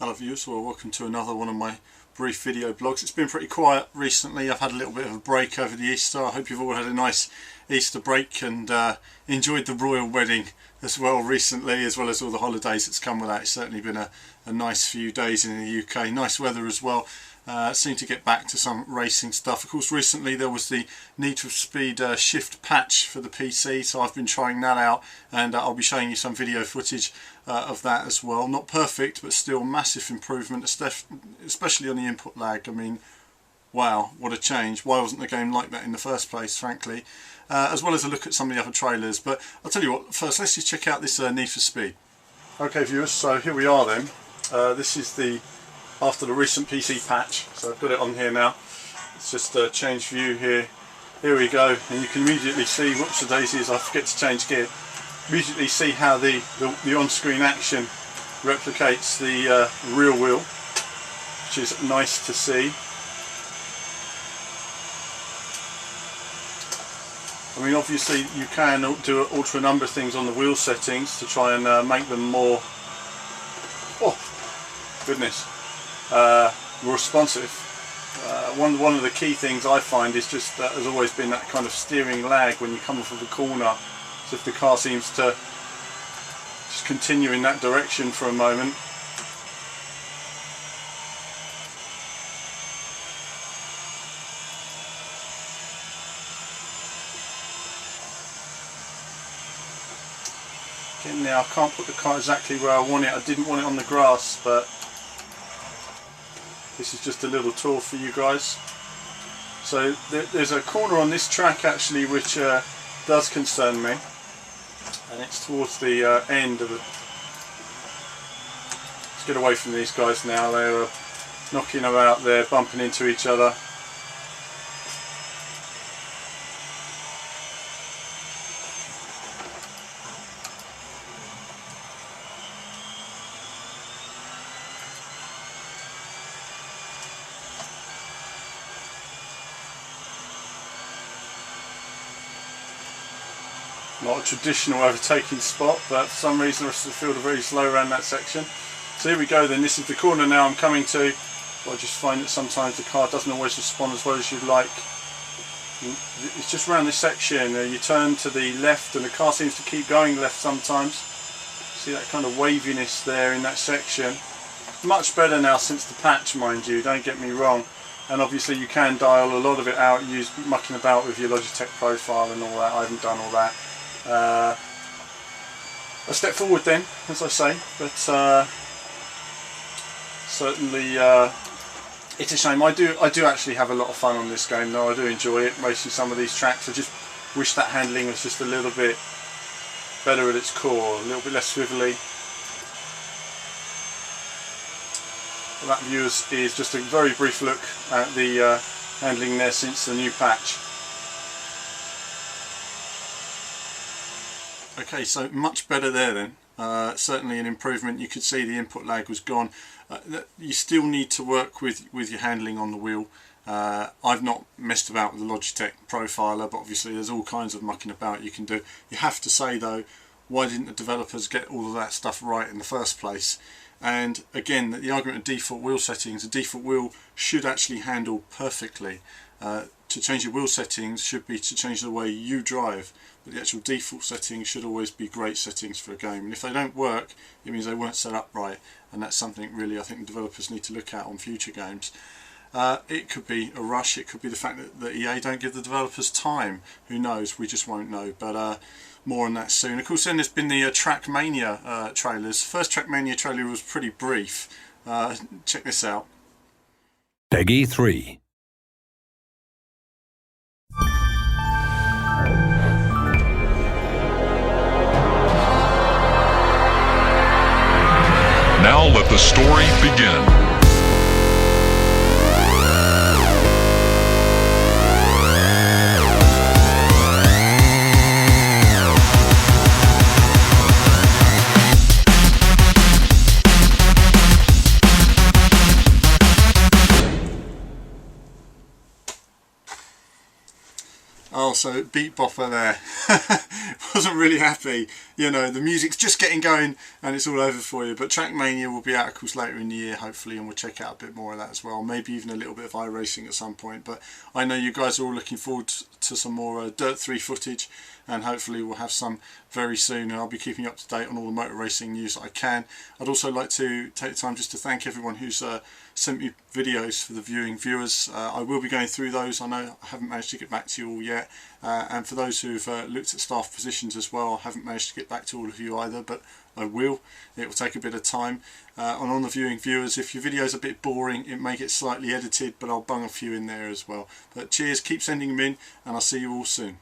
Hello viewers, well welcome to another one of my brief video blogs. It's been pretty quiet recently. I've had a little bit of a break over the Easter. I hope you've all had a nice Easter break and enjoyed the royal wedding as well recently, as well as all the holidays that's come with that. It's certainly been a nice few days in the UK. Nice weather as well. Seem to get back to some racing stuff. Of course, recently there was the Need for Speed Shift patch for the PC, so I've been trying that out, and I'll be showing you some video footage of that as well. Not perfect, but still massive improvement, especially on the input lag. I mean, wow, what a change. Why wasn't the game like that in the first place, frankly? As well as a look at some of the other trailers. But I'll tell you what, first let's just check out this Need for Speed. Okay viewers, so here we are then. This is the after the recent PC patch, so I've got it on here now. It's just a change view here. Here we go, and you can immediately see, whoops the daisies, I forget to change gear. Immediately see how the on-screen action replicates the real wheel, which is nice to see. I mean, obviously you can alter a number of things on the wheel settings to try and make them more, oh goodness, more responsive. One of the key things I find is just that there's always been that kind of steering lag when you come off of a corner, as if the car seems to just continue in that direction for a moment. Again, now I can't put the car exactly where I want it. I didn't want it on the grass, but this is just a little tour for you guys. So there's a corner on this track actually which does concern me, and it's towards the end of it. Let's get away from these guys now. They're knocking about there, bumping into each other. Not a traditional overtaking spot, but for some reason the rest of the field are very slow around that section. So here we go then, this is the corner now I'm coming to. I just find that sometimes the car doesn't always respond as well as you'd like. It's just around this section, you turn to the left and the car seems to keep going left sometimes. See that kind of waviness there in that section. Much better now since the patch, mind you, don't get me wrong. And obviously you can dial a lot of it out, mucking about with your Logitech profile and all that. I haven't done all that. A step forward then, as I say, but certainly it's a shame. I do actually have a lot of fun on this game though. I do enjoy it, racing some of these tracks. I just wish that handling was just a little bit better at its core, a little bit less swivelly. Well, that viewers is just a very brief look at the handling there since the new patch. Okay, so much better there then. Certainly an improvement. You could see the input lag was gone. You still need to work with your handling on the wheel. I've not messed about with the Logitech profiler, but obviously there's all kinds of mucking about you can do. You have to say though, why didn't the developers get all of that stuff right in the first place? And again, the argument of default wheel settings, the default wheel should actually handle perfectly. To change your wheel settings should be to change the way you drive, but the actual default settings should always be great settings for a game. And if they don't work, it means they weren't set up right, and that's something really I think the developers need to look at on future games. It could be a rush, it could be the fact that EA don't give the developers time. Who knows, we just won't know, but more on that soon. Of course then there's been the Trackmania trailers. First Trackmania trailer was pretty brief. Check this out. Peggy 3. Now let the story begin. Oh, so beat bopper there. wasn't really happy. You know, the music's just getting going and it's all over for you. But Trackmania will be out, of course, later in the year, hopefully, and we'll check out a bit more of that as well. Maybe even a little bit of iRacing at some point. But I know you guys are all looking forward to some more Dirt 3 footage, and hopefully we'll have some very soon, and I'll be keeping you up to date on all the motor racing news that I can. I'd also like to take the time just to thank everyone who's sent me videos for the viewers. I will be going through those. I know I haven't managed to get back to you all yet, and for those who've looked at staff positions as well, I haven't managed to get back to all of you either, but I will. It will take a bit of time. And on the viewers, if your video's a bit boring, it may get slightly edited, but I'll bung a few in there as well. But cheers, keep sending them in, and I'll see you all soon.